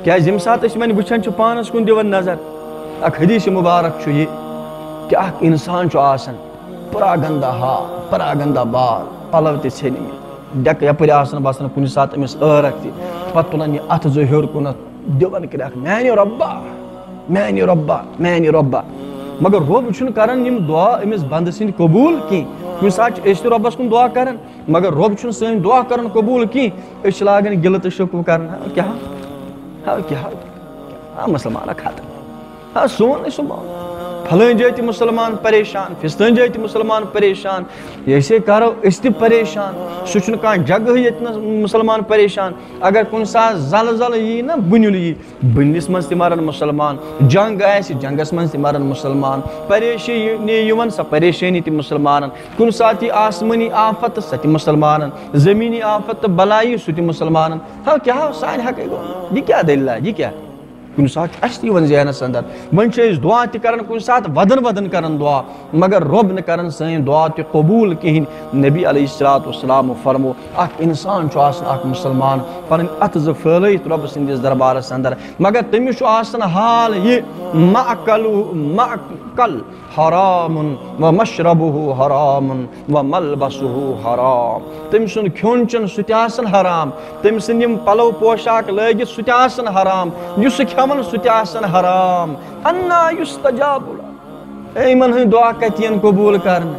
کیازِ ییٚمہِ ساتہٕ أسۍ وۄنۍ وٕچھان چھِ پانَس کُن دِوان نظر اکھ حدیث مُبارک چھُ یہِ کہ اکھ اِنسان چھُ آسان پراگندا ہال پراگندا بال پلو تہِ ژھیٚنمٕتۍ ڈٮ۪کہٕ یپٲرۍ آسان باسان کُنہِ ساتہٕ أمِس ٲرکھ تہِ پتہٕ تُلان یہِ اَتھٕ زٕ ہیوٚر کُنتھ دِوان کریکھ میانہِ رۄبا میانہِ رۄبا میانہِ رۄبا مگر رۄب چھُنہٕ کران یِم دعا أمِس بنٛدٕ سٕنٛدۍ قبوٗل کینٛہہ کُنہِ ساتہٕ چھِ أسۍ تہِ رۄبس کُن دعا کران مگر رۄب چھُنہٕ سٲنۍ دعا کران قبوٗل کینٛہہ أسۍ چھِ لاگان گِلہٕ تہٕ شکوٕ کران کیٛاہ مسلمانہ ختم سون سُہ پھلٲنۍ جایہِ تہِ مُسلمان پریشان فِستٲنۍ جایہِ تہِ مُسلمان پریشان أسے کرو أسۍ تہِ پریشان سُہ چھُنہٕ کانٛہہ جگہ ییٚتہِ نہٕ مُسلمان پریشان اگر کُنہِ ساتہٕ زلزلہٕ یی نا بُنیُل یی بُنلِس منٛز تہِ مرن مُسلمان جنگ آسہِ جنگس منٛز تہِ مرن مُسلمان پریشٲنی یِوان سۄ پریشٲنی تہِ مُسلمانن کُنہِ ساتہٕ یی آسمٲنی آفت تہٕ سۄ تہِ مُسلمانن زٔمیٖنی آفت تہٕ بلائی سُہ تہِ مُسلمانن کیٛاہ سانہِ حقے گوٚو یہِ کیٛاہ دٔلیٖلہ یہِ کیٛاہ کُنہِ ساتہٕ چھُ اَسہِ تہِ یِوان ذہنس انٛدر وۄنۍ چھِ أسۍ دعا تہِ کران کُنہِ ساتہٕ ودن ودن کران دعا مگر رۄب نہٕ کران سٲنۍ دعا تہِ قبوٗل کِہینۍ نبی علیہ الصلوۃ والسلامو فرمو اکھ اِنسان چھُ آسان اکھ مُسلمان پنٕنۍ اَتھٕ زٕ پھٲلٲیِتھ رۄبہٕ سٕنٛدِس دربارس انٛدر مگر تٔمِس چھُ آسان حال یہِ مَعکل حرامُن و مشربُہ حرامُن و ملبسُہ حرام تٔمۍ سُنٛد کھیوٚن چیوٚن سُہ تہِ آسان حرام تٔمۍ سٕنٛدۍ یِم پلو پوشاک لٲگِتھ سُہ تہِ آسان حرام یُس سُہ کھٮ۪وان سُہ تہِ آسان حرام انا یُستجاب یِمن ہٕنٛدۍ دعا کتہِ یِن قبوٗل کرنہٕ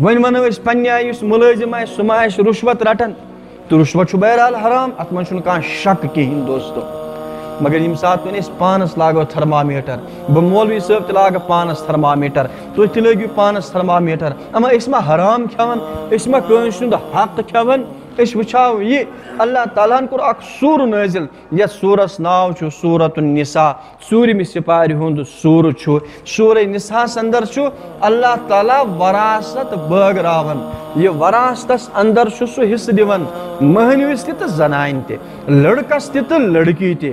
وۄنۍ ونو أسۍ پننہِ آیہِ یُس مُلٲزِم آسہِ سُہ ما آسہِ رُشوت رٹان تہٕ رُشوت چھُ بہرحال حرام اتھ منٛز چھُنہٕ کانٛہہ شک کِہینۍ دوستو مگر ییٚمہِ ساتہٕ وۄنۍ أسۍ پانس لاگو تھرمامیٖٹر بہٕ مولوی صٲب تہِ لاگہٕ پانس تھرمامیٖٹر تُہۍ تہِ لٲگِو پانس تھرمامیٖٹر اما أسۍ ما حرام کھٮ۪وان أسۍ ما کٲنٛسہِ ہُنٛد حق کھٮ۪وان أسۍ وٕچھو یہِ اللہ تعالیٰ ہن کوٚر اکھ سوٗرٕ نٲزِل یتھ سوٗرس ناو چھُ سوٗرۃ النساء ژوٗرمہِ سِپارِ ہُنٛد سوٗرٕ چھُ سوٗرے نِساہس انٛدر چھُ اللہ تعالیٰ وراثت بٲگراوان یہِ وراثتس انٛدر چھُ سُہ حصہٕ دِوان مٔہنوِس تہِ تہٕ زنانہِ تہِ لڑکس تہِ تہٕ لڑکی تہِ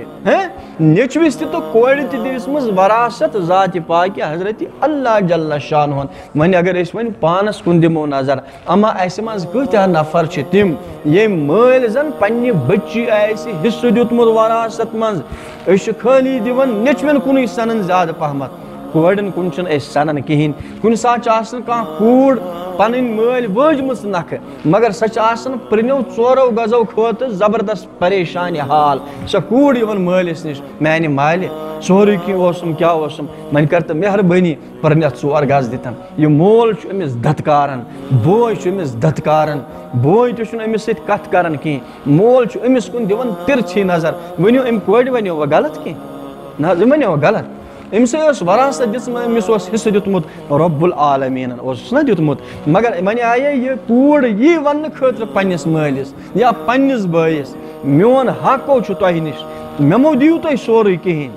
نیچوِس تہِ تہٕ کورِ تہِ دِژمٕژ وراثت ذاتِ پاکہِ حضرتِ اللہ جل شانہُن وۄنۍ اگر أسۍ وۄنۍ پانس کُن دِمو نظر اما اسہِ منٛز کۭتیاہ نفر چھِ تِم ییٚمۍ مٲلۍ زن پننہِ بچی آسہِ حصہٕ دیُتمُت وراثت منٛز أسۍ چھِ خٲلی دِوان نیچوٮ۪ن کُنُے سنان زیادٕ پہمتھ کورٮ۪ن کُن چھِنہٕ أسۍ سنان کِہینۍ کُنہِ ساتہٕ چھِ آسان کانٛہہ کوٗر پنٕنۍ مٲلۍ وٲجمٕژ نکھٕ مگر سۄ چھِ آسان پرٛنیو ژورو غزو کھۄتہٕ زبردست پریشانہِ حال سۄ کوٗر یِوان مٲلِس نِش میانہِ مالہِ سورُے کینٛہہ اوسُم کیٛاہ اوسُم وۄنۍ کر تہٕ مہربٲنی پٔرنٮ۪تھ 4 غز دِتن یہِ مول چھُ أمِس دتکاران بوے چھُ أمِس دتکاران بوے تہِ چھُنہٕ أمِس سۭتۍ کتھ کران کینٛہہ مول چھُ أمِس کُن دِوان تِرچھی نظر ؤنِو أمۍ کورِ ونیوا غلط کینٛہہ نہ حظ أمۍ ونیوا غلط أمسٕے ٲس وراثت دِژمٕژ أمِس اوس حصہٕ دیُتمُت رۄب العالمیٖنن اوسُس نا دیُتمُت مگر وۄنۍ آیے یہِ کوٗر یی وننہٕ خٲطرٕ پننِس مٲلِس یا پننِس بٲیِس میون حقو چھُ تۄہہِ نِش مےٚ مو دِیِو تُہۍ سورُے کِہینۍ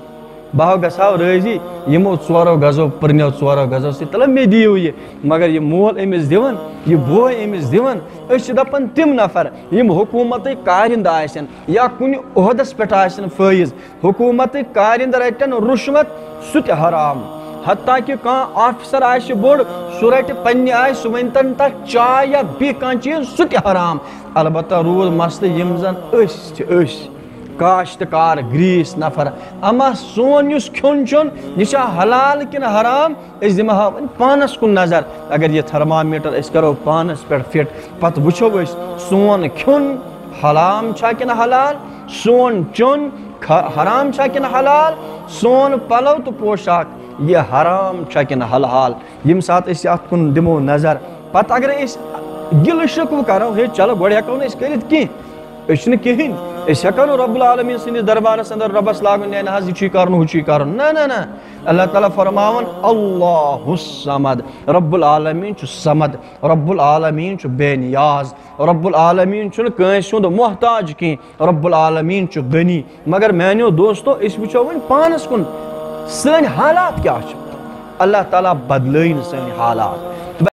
بہٕ گژھو رٲضی یِمو 4 غزو پٔرنیو 4 غزو سۭتۍ تلہٕ مےٚ دِیِو یہِ مگر یہِ مول أمِس دِوان یہِ بوے أمِس دِوان أسۍ چھِ دپان تِم نفر یِم حکوٗمتٕکۍ کارِنٛدٕ آسن یا کُنہِ عہدس پٮ۪ٹھ آسن فٲیِض حکوٗمتٕکۍ کارِنٛدٕ رٹن رُشوت سُہ تہِ حرام حتیٰ کہِ کانٛہہ آفِسر آسہِ بوٚڑ سُہ رٹہِ پننہِ آیہِ سُہ ؤنۍ تن تتھ چاے یا بیٚیہِ کانٛہہ چیٖز سُہ تہِ حرام البتہ روٗد مسلہٕ یِم زن أسۍ چھِ أسۍ کاشتکار گریٖس نفر اما سون یُس کھیوٚن چیوٚن یہِ چھا حلال کِنہٕ حرام أسۍ دِمہٕ ہاو وۄنۍ پانس کُن نظر اگر یہِ تھرمامیٖٹر أسۍ کرو پانس پٮ۪ٹھ فِٹ پتہٕ وٕچھو أسۍ سون کھیوٚن حرام چھا کِنہٕ حلال سون چیوٚن حرام چھا کِنہٕ حلال سون پلو تہٕ پوشاک یہِ حرام چھا کِنہٕ حلال ییٚمہِ ساتہٕ أسۍ اتھ کُن دِمو نظر پتہٕ اگرے أسۍ گِلہٕ شِکوٕ کرو ہے چلو گۄڈٕ ہٮ۪کو نہٕ أسۍ کٔرِتھ کینٛہہ أسۍ چھِنہٕ کِہینۍ أسۍ ہٮ۪کو نہٕ رۄب العالمیٖن سٕنٛدِس دربارس انٛدر رۄبس لاگُن ہے نہ حظ یہِ چھُے کرُن ہُہ چھُے کرُن نہ نہ نہ اللہ تعالیٰ فرماوان اللہُ الصمد رۄب العالمیٖن چھُ صمد رۄب العالمیٖن چھُ بے نیاز رۄب العالمیٖن چھُنہٕ کٲنٛسہِ ہُنٛد محتاج کینٛہہ رۄب العالمیٖن چھُ غنی مگر میانیو دوستو أسۍ وٕچھو وۄنۍ پانس کُن سٲنۍ حالات کیٛاہ چھِ اللہ تعالیٰ بدلٲیِن سٲنۍ حالات